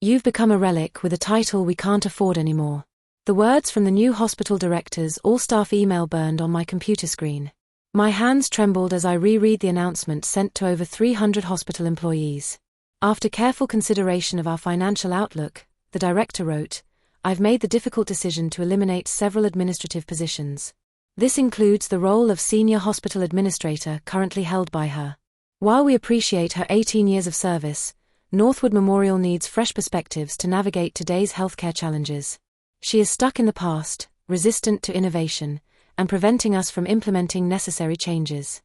You've become a relic with a title we can't afford anymore. The words from the new hospital director's all-staff email burned on my computer screen. My hands trembled as I reread the announcement sent to over 300 hospital employees. After careful consideration of our financial outlook, the director wrote, I've made the difficult decision to eliminate several administrative positions. This includes the role of senior hospital administrator currently held by her. While we appreciate her 18 years of service, Northwood Memorial needs fresh perspectives to navigate today's healthcare challenges. She is stuck in the past, resistant to innovation, and preventing us from implementing necessary changes.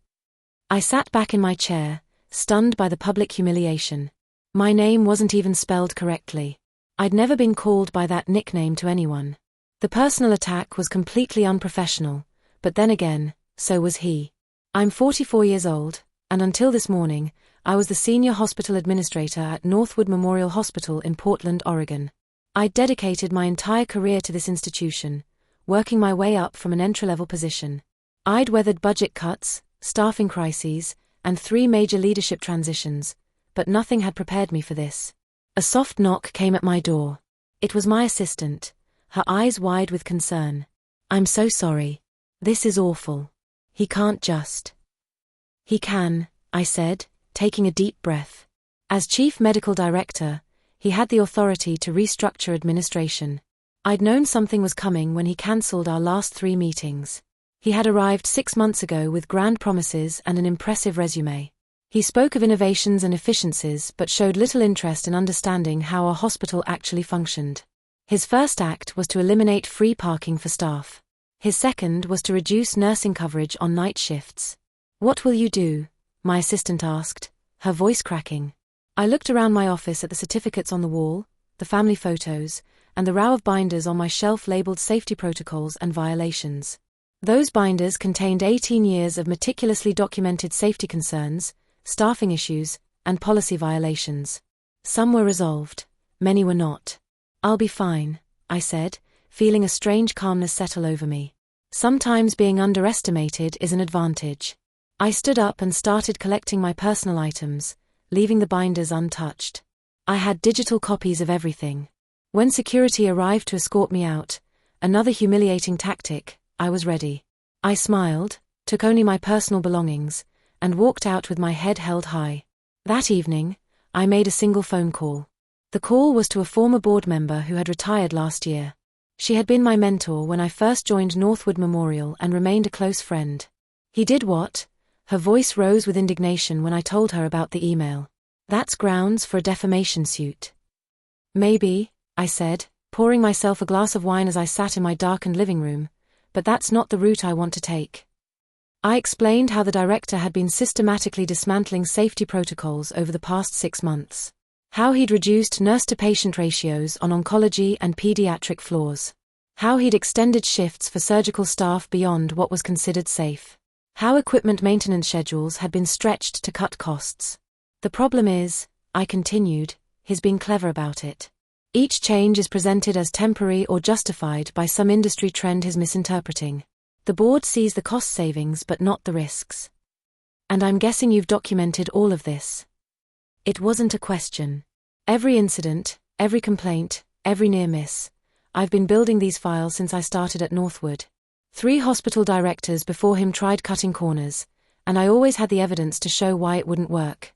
I sat back in my chair, stunned by the public humiliation. My name wasn't even spelled correctly. I'd never been called by that nickname to anyone. The personal attack was completely unprofessional, but then again, so was he. I'm 44 years old, and until this morning, I was the senior hospital administrator at Northwood Memorial Hospital in Portland, Oregon. I'd dedicated my entire career to this institution, working my way up from an entry-level position. I'd weathered budget cuts, staffing crises, and 3 major leadership transitions, but nothing had prepared me for this. A soft knock came at my door. It was my assistant, her eyes wide with concern. I'm so sorry. This is awful. He can't just. He can, I said, taking a deep breath. As chief medical director, he had the authority to restructure administration. I'd known something was coming when he cancelled our last 3 meetings. He had arrived 6 months ago with grand promises and an impressive resume. He spoke of innovations and efficiencies but showed little interest in understanding how our hospital actually functioned. His first act was to eliminate free parking for staff. His second was to reduce nursing coverage on night shifts. What will you do? My assistant asked, her voice cracking. I looked around my office at the certificates on the wall, the family photos, and the row of binders on my shelf labeled safety protocols and violations. Those binders contained 18 years of meticulously documented safety concerns, staffing issues, and policy violations. Some were resolved, many were not. I'll be fine, I said, feeling a strange calmness settle over me. Sometimes being underestimated is an advantage. I stood up and started collecting my personal items, leaving the binders untouched. I had digital copies of everything. When security arrived to escort me out, another humiliating tactic, I was ready. I smiled, took only my personal belongings, and walked out with my head held high. That evening, I made a single phone call. The call was to a former board member who had retired last year. She had been my mentor when I first joined Northwood Memorial and remained a close friend. He did what? Her voice rose with indignation when I told her about the email. That's grounds for a defamation suit. Maybe, I said, pouring myself a glass of wine as I sat in my darkened living room, but that's not the route I want to take. I explained how the director had been systematically dismantling safety protocols over the past 6 months. How he'd reduced nurse-to-patient ratios on oncology and pediatric floors. How he'd extended shifts for surgical staff beyond what was considered safe. How equipment maintenance schedules had been stretched to cut costs. The problem is, I continued, he's being clever about it. Each change is presented as temporary or justified by some industry trend he's misinterpreting. The board sees the cost savings but not the risks. And I'm guessing you've documented all of this. It wasn't a question. Every incident, every complaint, every near miss. I've been building these files since I started at Northwood. 3 hospital directors before him tried cutting corners, and I always had the evidence to show why it wouldn't work.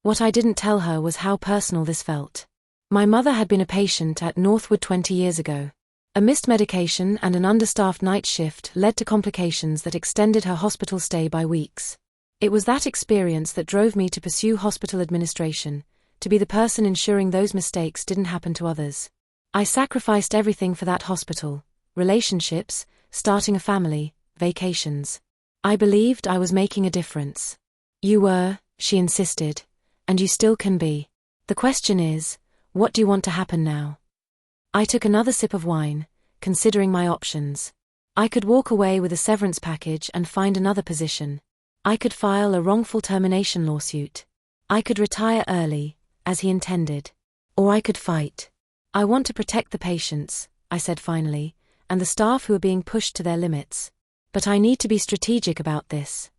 What I didn't tell her was how personal this felt. My mother had been a patient at Northwood 20 years ago. A missed medication and an understaffed night shift led to complications that extended her hospital stay by weeks. It was that experience that drove me to pursue hospital administration, to be the person ensuring those mistakes didn't happen to others. I sacrificed everything for that hospital: relationships, starting a family, vacations. I believed I was making a difference. You were, she insisted, and you still can be. The question is, what do you want to happen now? I took another sip of wine, considering my options. I could walk away with a severance package and find another position. I could file a wrongful termination lawsuit. I could retire early, as he intended. Or I could fight. I want to protect the patients, I said finally, and the staff who are being pushed to their limits. But I need to be strategic about this.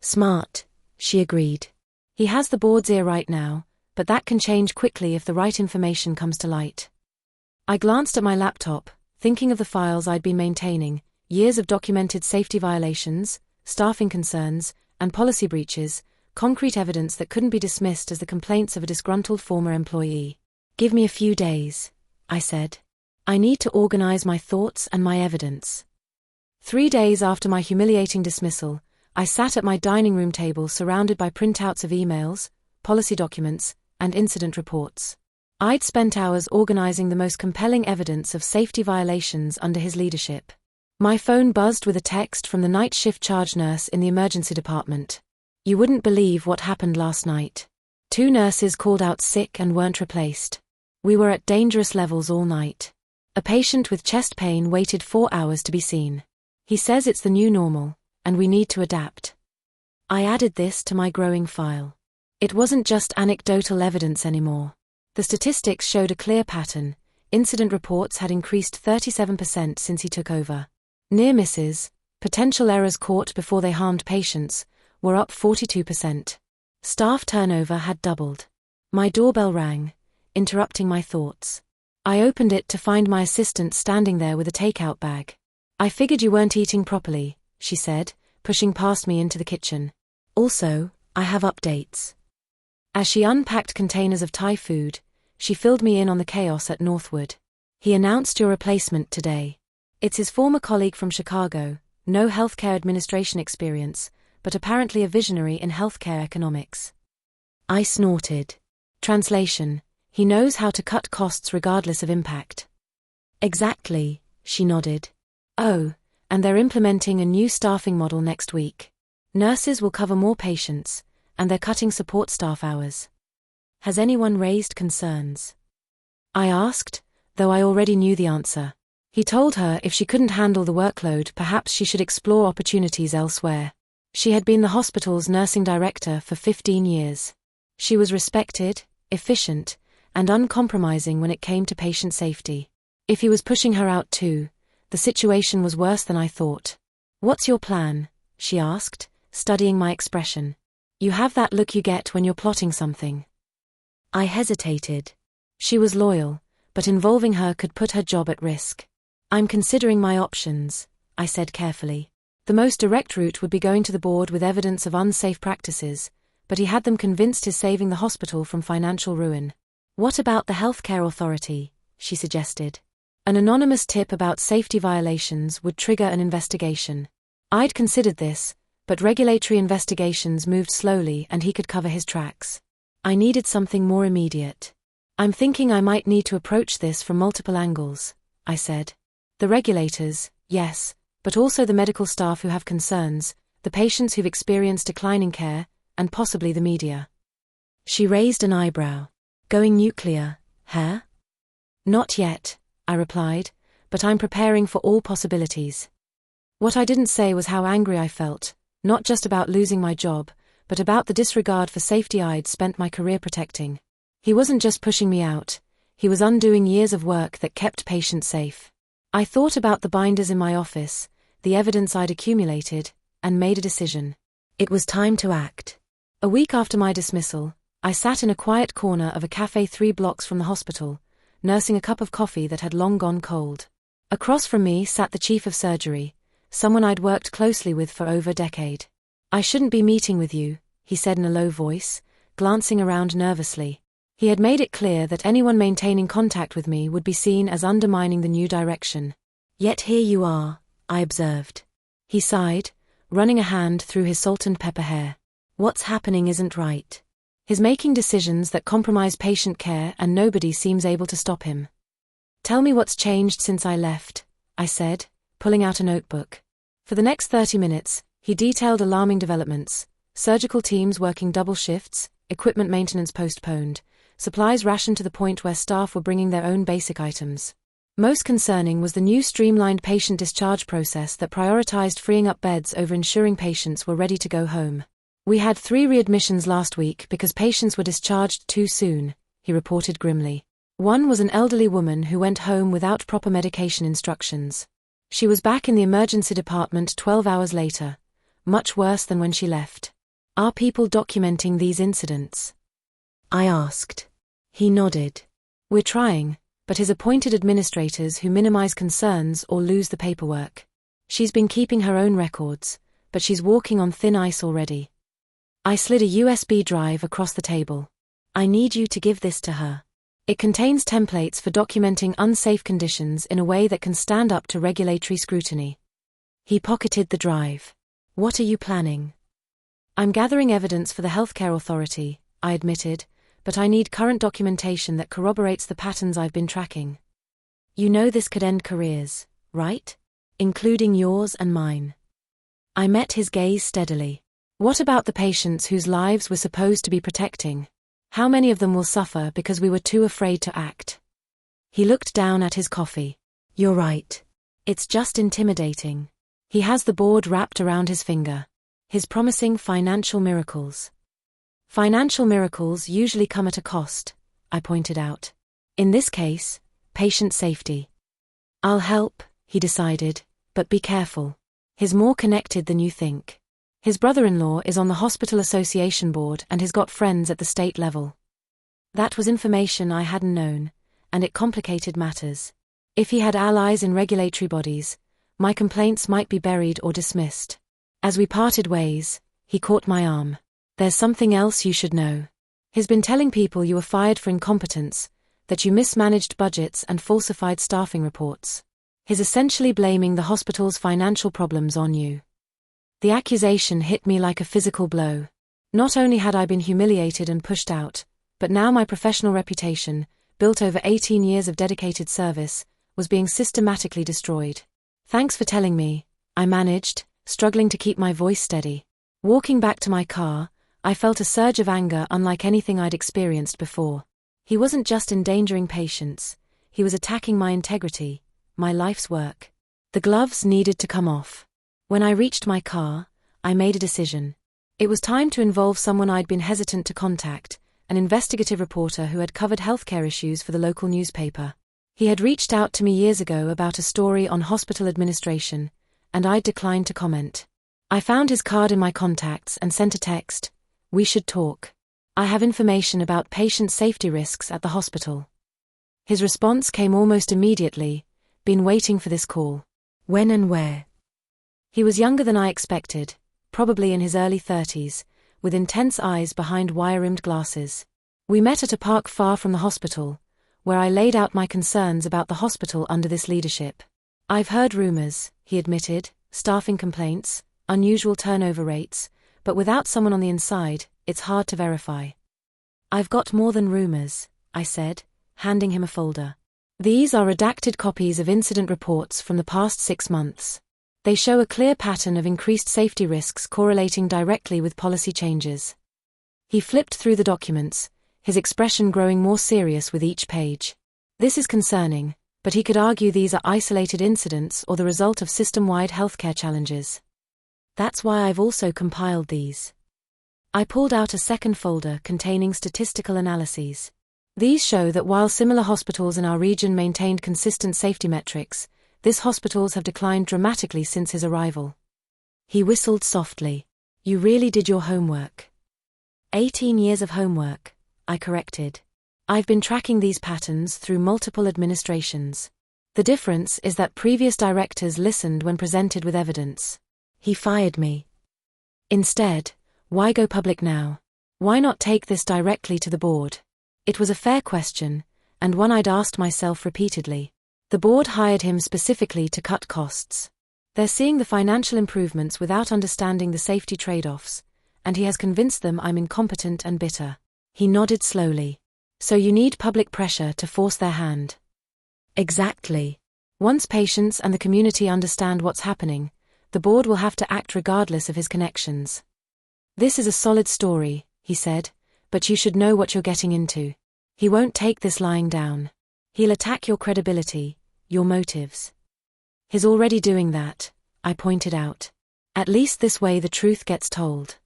Smart, she agreed. He has the board's ear right now, but that can change quickly if the right information comes to light. I glanced at my laptop, thinking of the files I'd been maintaining, years of documented safety violations, staffing concerns, and policy breaches, concrete evidence that couldn't be dismissed as the complaints of a disgruntled former employee. "Give me a few days," I said. "I need to organize my thoughts and my evidence." 3 days after my humiliating dismissal, I sat at my dining room table surrounded by printouts of emails, policy documents, and incident reports. I'd spent hours organizing the most compelling evidence of safety violations under his leadership. My phone buzzed with a text from the night shift charge nurse in the emergency department. "You wouldn't believe what happened last night. 2 nurses called out sick and weren't replaced. We were at dangerous levels all night. A patient with chest pain waited 4 hours to be seen. He says it's the new normal, and we need to adapt." I added this to my growing file. It wasn't just anecdotal evidence anymore. The statistics showed a clear pattern. Incident reports had increased 37% since he took over. Near misses, potential errors caught before they harmed patients, were up 42%. Staff turnover had doubled. My doorbell rang, interrupting my thoughts. I opened it to find my assistant standing there with a takeout bag. "I figured you weren't eating properly," she said, pushing past me into the kitchen. "Also, I have updates." As she unpacked containers of Thai food, she filled me in on the chaos at Northwood. "He announced your replacement today. It's his former colleague from Chicago, no healthcare administration experience, but apparently a visionary in healthcare economics." I snorted. Translation: "He knows how to cut costs regardless of impact." "Exactly," she nodded. "Oh, and they're implementing a new staffing model next week. Nurses will cover more patients, and they're cutting support staff hours." "Has anyone raised concerns?" I asked, though I already knew the answer. He told her if she couldn't handle the workload, perhaps she should explore opportunities elsewhere. She had been the hospital's nursing director for 15 years. She was respected, efficient, and uncompromising when it came to patient safety. If he was pushing her out too, the situation was worse than I thought. "What's your plan?" she asked, studying my expression. "You have that look you get when you're plotting something." I hesitated. She was loyal, but involving her could put her job at risk. "I'm considering my options," I said carefully. The most direct route would be going to the board with evidence of unsafe practices, but he had them convinced he's saving the hospital from financial ruin. "What about the healthcare authority?" she suggested. An anonymous tip about safety violations would trigger an investigation. I'd considered this, but regulatory investigations moved slowly and he could cover his tracks. I needed something more immediate. "I'm thinking I might need to approach this from multiple angles," I said. "The regulators, yes, but also the medical staff who have concerns, the patients who've experienced declining care, and possibly the media." She raised an eyebrow. "Going nuclear, huh?" "Not yet," I replied, "but I'm preparing for all possibilities." What I didn't say was how angry I felt, not just about losing my job, but about the disregard for safety I'd spent my career protecting. He wasn't just pushing me out, he was undoing years of work that kept patients safe. I thought about the binders in my office, the evidence I'd accumulated, and made a decision. It was time to act. A week after my dismissal, I sat in a quiet corner of a cafe 3 blocks from the hospital, nursing a cup of coffee that had long gone cold. Across from me sat the chief of surgery, someone I'd worked closely with for over a decade. "I shouldn't be meeting with you," he said in a low voice, glancing around nervously. He had made it clear that anyone maintaining contact with me would be seen as undermining the new direction. "Yet here you are," I observed. He sighed, running a hand through his salt and pepper hair. "What's happening isn't right. He's making decisions that compromise patient care and nobody seems able to stop him." "Tell me what's changed since I left," I said, pulling out a notebook. For the next 30 minutes, he detailed alarming developments: surgical teams working double shifts, equipment maintenance postponed, supplies rationed to the point where staff were bringing their own basic items. Most concerning was the new streamlined patient discharge process that prioritized freeing up beds over ensuring patients were ready to go home. "We had 3 readmissions last week because patients were discharged too soon," he reported grimly. One was an elderly woman who went home without proper medication instructions. She was back in the emergency department 12 hours later, much worse than when she left. "Are people documenting these incidents?" I asked. He nodded. We're trying, but his appointed administrators who minimize concerns or lose the paperwork. She's been keeping her own records, but she's walking on thin ice already. I slid a USB drive across the table. I need you to give this to her. It contains templates for documenting unsafe conditions in a way that can stand up to regulatory scrutiny. He pocketed the drive. What are you planning? I'm gathering evidence for the healthcare authority, I admitted, but I need current documentation that corroborates the patterns I've been tracking. You know this could end careers, right? Including yours and mine. I met his gaze steadily. What about the patients whose lives we're supposed to be protecting? How many of them will suffer because we were too afraid to act? He looked down at his coffee. You're right. It's just intimidating. He has the board wrapped around his finger. His promising financial miracles. Financial miracles usually come at a cost, I pointed out. In this case, patient safety. I'll help, he decided, but be careful. He's more connected than you think. His brother-in-law is on the Hospital Association board and has got friends at the state level. That was information I hadn't known, and it complicated matters. If he had allies in regulatory bodies, my complaints might be buried or dismissed. As we parted ways, he caught my arm. There's something else you should know. He's been telling people you were fired for incompetence, that you mismanaged budgets and falsified staffing reports. He's essentially blaming the hospital's financial problems on you. The accusation hit me like a physical blow. Not only had I been humiliated and pushed out, but now my professional reputation, built over 18 years of dedicated service, was being systematically destroyed. Thanks for telling me, I managed, struggling to keep my voice steady. Walking back to my car, I felt a surge of anger unlike anything I'd experienced before. He wasn't just endangering patients, he was attacking my integrity, my life's work. The gloves needed to come off. When I reached my car, I made a decision. It was time to involve someone I'd been hesitant to contact, an investigative reporter who had covered healthcare issues for the local newspaper. He had reached out to me years ago about a story on hospital administration, and I'd declined to comment. I found his card in my contacts and sent a text. We should talk. I have information about patient safety risks at the hospital. His response came almost immediately. Been waiting for this call. When and where? He was younger than I expected, probably in his early 30s, with intense eyes behind wire-rimmed glasses. We met at a park far from the hospital, where I laid out my concerns about the hospital under this leadership. I've heard rumors, he admitted, staffing complaints, unusual turnover rates, but without someone on the inside, it's hard to verify. I've got more than rumors, I said, handing him a folder. These are redacted copies of incident reports from the past 6 months. They show a clear pattern of increased safety risks correlating directly with policy changes. He flipped through the documents, his expression growing more serious with each page. This is concerning, but he could argue these are isolated incidents or the result of system-wide healthcare challenges. That's why I've also compiled these. I pulled out a second folder containing statistical analyses. These show that while similar hospitals in our region maintained consistent safety metrics, these hospitals have declined dramatically since his arrival. He whistled softly. You really did your homework. 18 years of homework, I corrected. I've been tracking these patterns through multiple administrations. The difference is that previous directors listened when presented with evidence. He fired me. Instead, why go public now? Why not take this directly to the board? It was a fair question, and one I'd asked myself repeatedly. The board hired him specifically to cut costs. They're seeing the financial improvements without understanding the safety trade-offs, and he has convinced them I'm incompetent and bitter. He nodded slowly. So you need public pressure to force their hand. Exactly. Once patients and the community understand what's happening, the board will have to act regardless of his connections. This is a solid story, he said, but you should know what you're getting into. He won't take this lying down. He'll attack your credibility, your motives. He's already doing that, I pointed out. At least this way the truth gets told.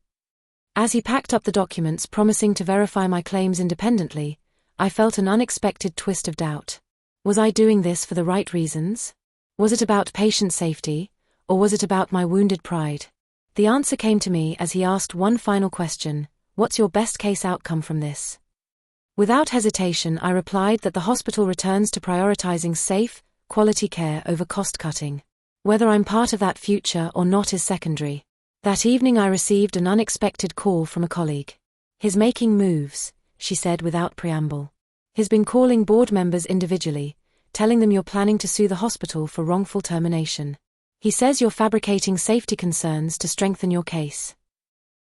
As he packed up the documents promising to verify my claims independently, I felt an unexpected twist of doubt. Was I doing this for the right reasons? Was it about patient safety, or was it about my wounded pride? The answer came to me as he asked one final question: what's your best case outcome from this? Without hesitation, I replied that the hospital returns to prioritizing safe, quality care over cost-cutting. Whether I'm part of that future or not is secondary. That evening I received an unexpected call from a colleague. "He's making moves," she said without preamble. "He's been calling board members individually, telling them you're planning to sue the hospital for wrongful termination. He says you're fabricating safety concerns to strengthen your case."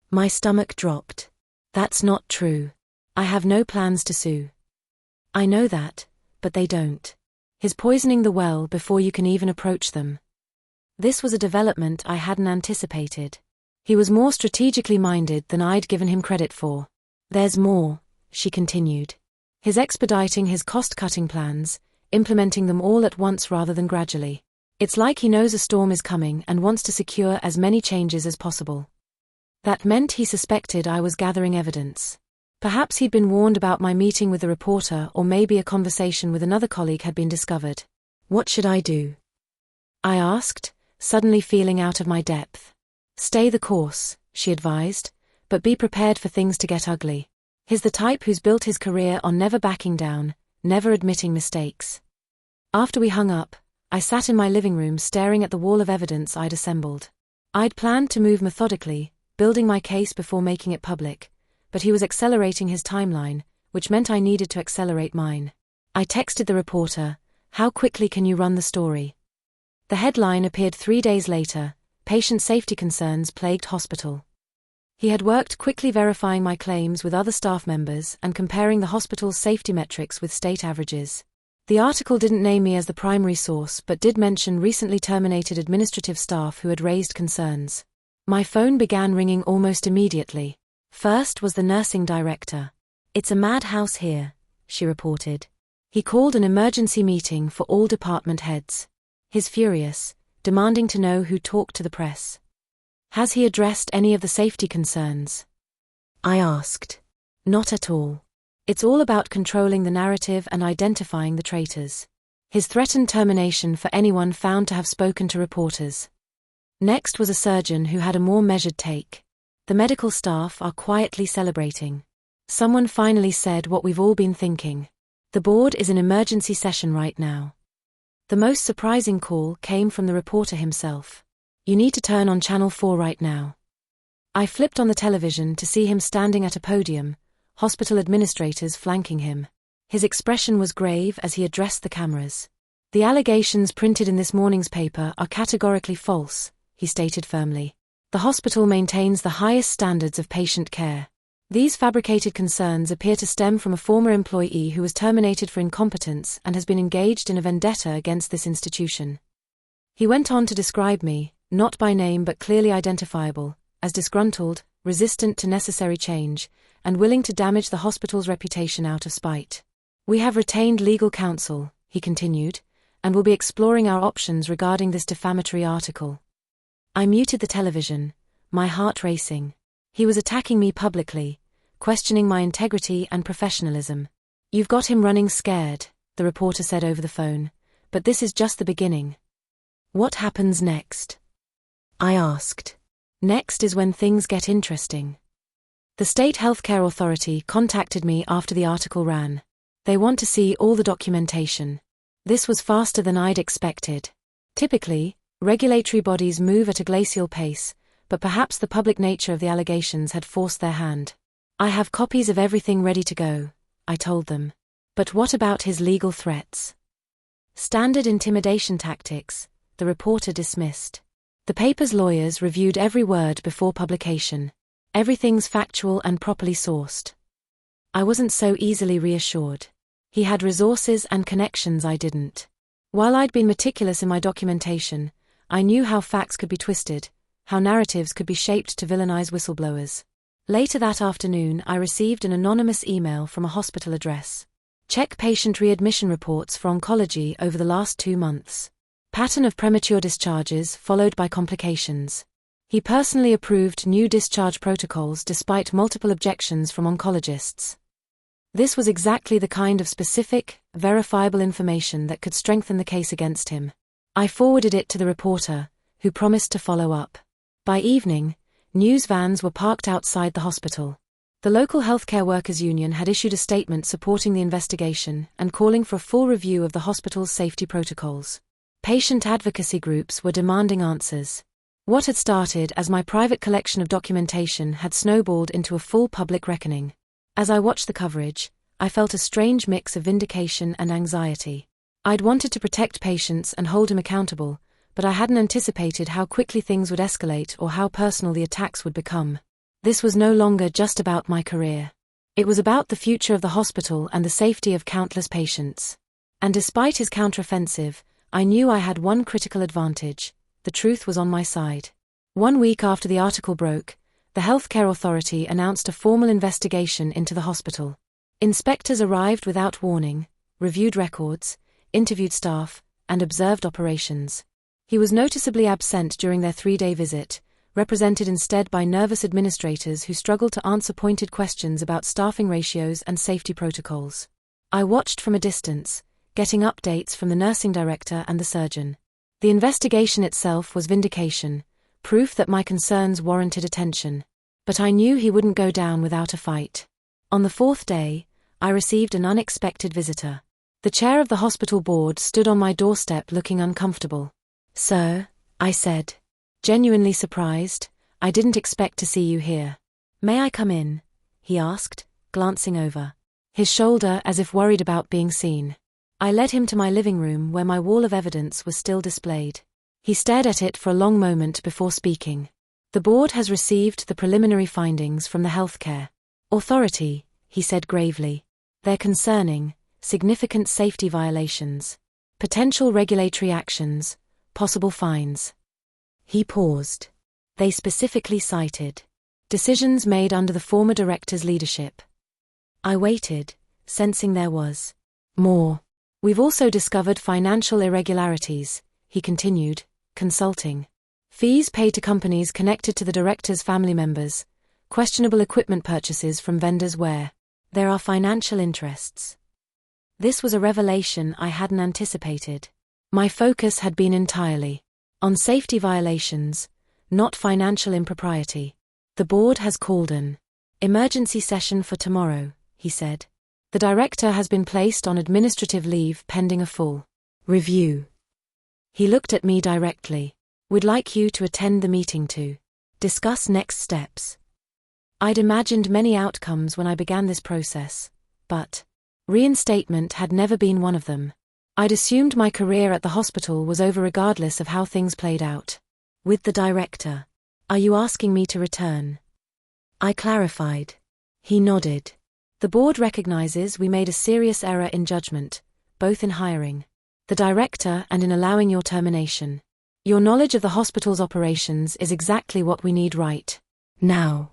My stomach dropped. "That's not true. I have no plans to sue." "I know that, but they don't. He's poisoning the well before you can even approach them." This was a development I hadn't anticipated. He was more strategically minded than I'd given him credit for. "There's more," she continued. "He's expediting his cost-cutting plans, implementing them all at once rather than gradually. It's like he knows a storm is coming and wants to secure as many changes as possible." That meant he suspected I was gathering evidence. Perhaps he'd been warned about my meeting with the reporter, or maybe a conversation with another colleague had been discovered. "What should I do?" I asked, suddenly feeling out of my depth. "Stay the course," she advised, "but be prepared for things to get ugly. He's the type who's built his career on never backing down, never admitting mistakes." After we hung up, I sat in my living room staring at the wall of evidence I'd assembled. I'd planned to move methodically, building my case before making it public, but he was accelerating his timeline, which meant I needed to accelerate mine. I texted the reporter, "How quickly can you run the story?" The headline appeared 3 days later: "Patient safety concerns plagued hospital." He had worked quickly verifying my claims with other staff members and comparing the hospital's safety metrics with state averages. The article didn't name me as the primary source but did mention recently terminated administrative staff who had raised concerns. My phone began ringing almost immediately. First was the nursing director. "It's a madhouse here," she reported. "He called an emergency meeting for all department heads. He's furious, demanding to know who talked to the press." "Has he addressed any of the safety concerns?" I asked. "Not at all. It's all about controlling the narrative and identifying the traitors. He's threatened termination for anyone found to have spoken to reporters." Next was a surgeon who had a more measured take. "The medical staff are quietly celebrating. Someone finally said what we've all been thinking. The board is in emergency session right now." The most surprising call came from the reporter himself. "You need to turn on Channel 4 right now." I flipped on the television to see him standing at a podium, hospital administrators flanking him. His expression was grave as he addressed the cameras. "The allegations printed in this morning's paper are categorically false," he stated firmly. "The hospital maintains the highest standards of patient care. These fabricated concerns appear to stem from a former employee who was terminated for incompetence and has been engaged in a vendetta against this institution." He went on to describe me, not by name but clearly identifiable, as disgruntled, resistant to necessary change, and willing to damage the hospital's reputation out of spite. "We have retained legal counsel," he continued, "and will be exploring our options regarding this defamatory article." I muted the television, my heart racing. He was attacking me publicly, questioning my integrity and professionalism. "You've got him running scared," the reporter said over the phone, "but this is just the beginning." "What happens next?" I asked. "Next is when things get interesting." The state healthcare authority contacted me after the article ran. They want to see all the documentation. This was faster than I'd expected. Typically, regulatory bodies move at a glacial pace, but perhaps the public nature of the allegations had forced their hand. "I have copies of everything ready to go," I told them. "But what about his legal threats?" "Standard intimidation tactics," the reporter dismissed. "The paper's lawyers reviewed every word before publication. Everything's factual and properly sourced." I wasn't so easily reassured. He had resources and connections I didn't. While I'd been meticulous in my documentation, I knew how facts could be twisted, how narratives could be shaped to villainize whistleblowers. Later that afternoon, I received an anonymous email from a hospital address. "Check patient readmission reports for oncology over the last 2 months. Pattern of premature discharges followed by complications." He personally approved new discharge protocols despite multiple objections from oncologists. This was exactly the kind of specific, verifiable information that could strengthen the case against him. I forwarded it to the reporter, who promised to follow up. By evening, news vans were parked outside the hospital. The local healthcare workers' union had issued a statement supporting the investigation and calling for a full review of the hospital's safety protocols. Patient advocacy groups were demanding answers. What had started as my private collection of documentation had snowballed into a full public reckoning. As I watched the coverage, I felt a strange mix of vindication and anxiety. I'd wanted to protect patients and hold him accountable, but I hadn't anticipated how quickly things would escalate or how personal the attacks would become. This was no longer just about my career. It was about the future of the hospital and the safety of countless patients. And despite his counteroffensive, I knew I had one critical advantage: the truth was on my side. 1 week after the article broke, the healthcare authority announced a formal investigation into the hospital. Inspectors arrived without warning, reviewed records, interviewed staff, and observed operations. He was noticeably absent during their 3-day visit, represented instead by nervous administrators who struggled to answer pointed questions about staffing ratios and safety protocols. I watched from a distance, getting updates from the nursing director and the surgeon. The investigation itself was vindication, proof that my concerns warranted attention. But I knew he wouldn't go down without a fight. On the 4th day, I received an unexpected visitor. The chair of the hospital board stood on my doorstep looking uncomfortable. "Sir," I said. Genuinely surprised, "I didn't expect to see you here." "May I come in?" he asked, glancing over his shoulder as if worried about being seen. I led him to my living room where my wall of evidence was still displayed. He stared at it for a long moment before speaking. "The board has received the preliminary findings from the healthcare authority," he said gravely. "They're concerning significant safety violations, potential regulatory actions, possible fines." He paused. "They specifically cited decisions made under the former director's leadership." I waited, sensing there was more. "We've also discovered financial irregularities," he continued, consulting. "Fees paid to companies connected to the director's family members, questionable equipment purchases from vendors where there are financial interests." This was a revelation I hadn't anticipated. My focus had been entirely on safety violations, not financial impropriety. "The board has called an emergency session for tomorrow," he said. "The director has been placed on administrative leave pending a full review." He looked at me directly. "We'd like you to attend the meeting to discuss next steps." I'd imagined many outcomes when I began this process, but reinstatement had never been one of them. I'd assumed my career at the hospital was over regardless of how things played out. "With the director. Are you asking me to return?" I clarified. He nodded. "The board recognizes we made a serious error in judgment, both in hiring the director and in allowing your termination. Your knowledge of the hospital's operations is exactly what we need right now."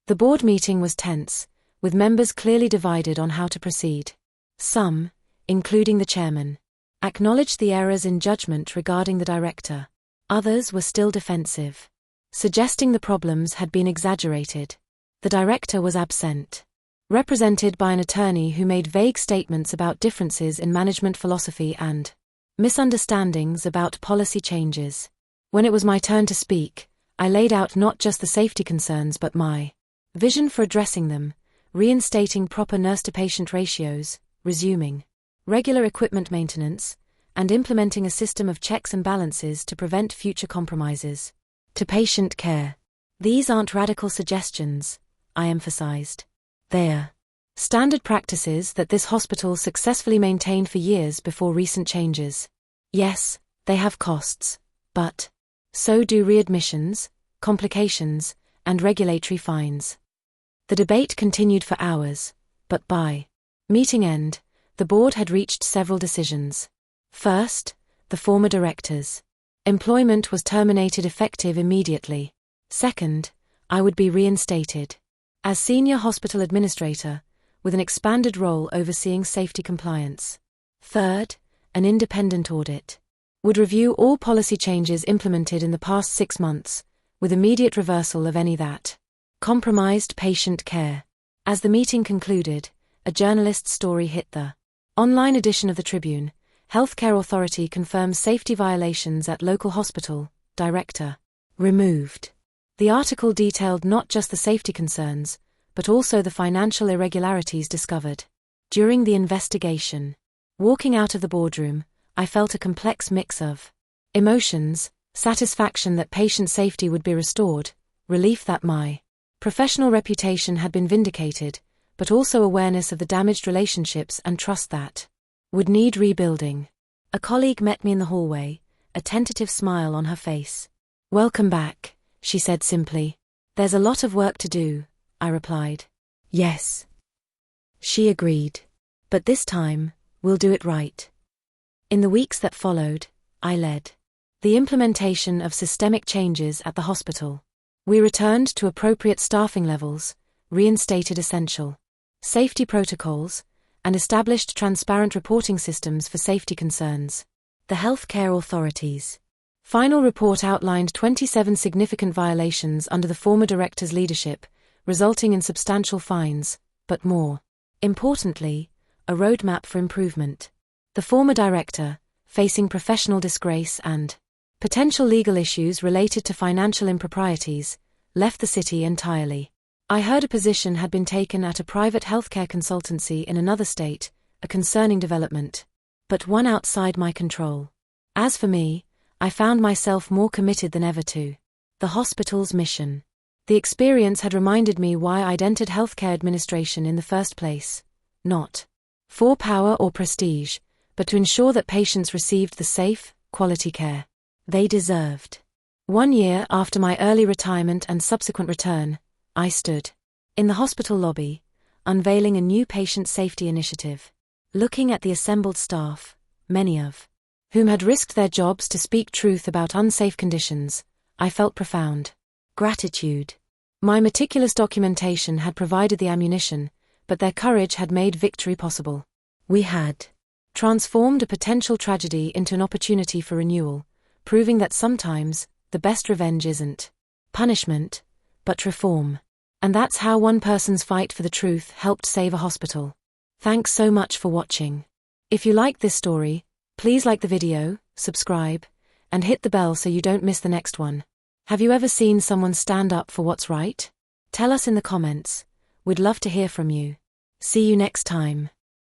The board meeting was tense, with members clearly divided on how to proceed. Some, including the chairman, acknowledged the errors in judgment regarding the director. Others were still defensive, suggesting the problems had been exaggerated. The director was absent, represented by an attorney who made vague statements about differences in management philosophy and misunderstandings about policy changes. When it was my turn to speak, I laid out not just the safety concerns but my vision for addressing them, reinstating proper nurse-to-patient ratios, resuming regular equipment maintenance, and implementing a system of checks and balances to prevent future compromises to patient care. "These aren't radical suggestions," I emphasized. "They're standard practices that this hospital successfully maintained for years before recent changes. Yes, they have costs, but so do readmissions, complications, and regulatory fines." The debate continued for hours, but by meeting end, the board had reached several decisions. First, the former director's employment was terminated effective immediately. Second, I would be reinstated as senior hospital administrator, with an expanded role overseeing safety compliance. Third, an independent audit would review all policy changes implemented in the past 6 months, with immediate reversal of any that compromised patient care. As the meeting concluded, a journalist's story hit the online edition of the Tribune. Healthcare authority confirms safety violations at local hospital, director removed. The article detailed not just the safety concerns, but also the financial irregularities discovered. During the investigation, walking out of the boardroom, I felt a complex mix of emotions, satisfaction that patient safety would be restored, relief that my professional reputation had been vindicated, but also awareness of the damaged relationships and trust that would need rebuilding. A colleague met me in the hallway, a tentative smile on her face. "Welcome back," she said simply. "There's a lot of work to do," I replied. "Yes," she agreed. "But this time, we'll do it right." In the weeks that followed, I led the implementation of systemic changes at the hospital. We returned to appropriate staffing levels, reinstated essential safety protocols, and established transparent reporting systems for safety concerns. The healthcare authorities' final report outlined 27 significant violations under the former director's leadership, resulting in substantial fines, but more importantly, a roadmap for improvement. The former director, facing professional disgrace and potential legal issues related to financial improprieties, left the city entirely. I heard a position had been taken at a private healthcare consultancy in another state, a concerning development, but one outside my control. As for me, I found myself more committed than ever to the hospital's mission. The experience had reminded me why I'd entered healthcare administration in the first place, not for power or prestige, but to ensure that patients received the safe, quality care they deserved. 1 year after my early retirement and subsequent return, I stood in the hospital lobby, unveiling a new patient safety initiative. Looking at the assembled staff, many of whom had risked their jobs to speak truth about unsafe conditions, I felt profound gratitude. My meticulous documentation had provided the ammunition, but their courage had made victory possible. We had transformed a potential tragedy into an opportunity for renewal, proving that sometimes the best revenge isn't punishment, but reform. And that's how one person's fight for the truth helped save a hospital. Thanks so much for watching. If you liked this story, please like the video, subscribe, and hit the bell so you don't miss the next one. Have you ever seen someone stand up for what's right? Tell us in the comments. We'd love to hear from you. See you next time.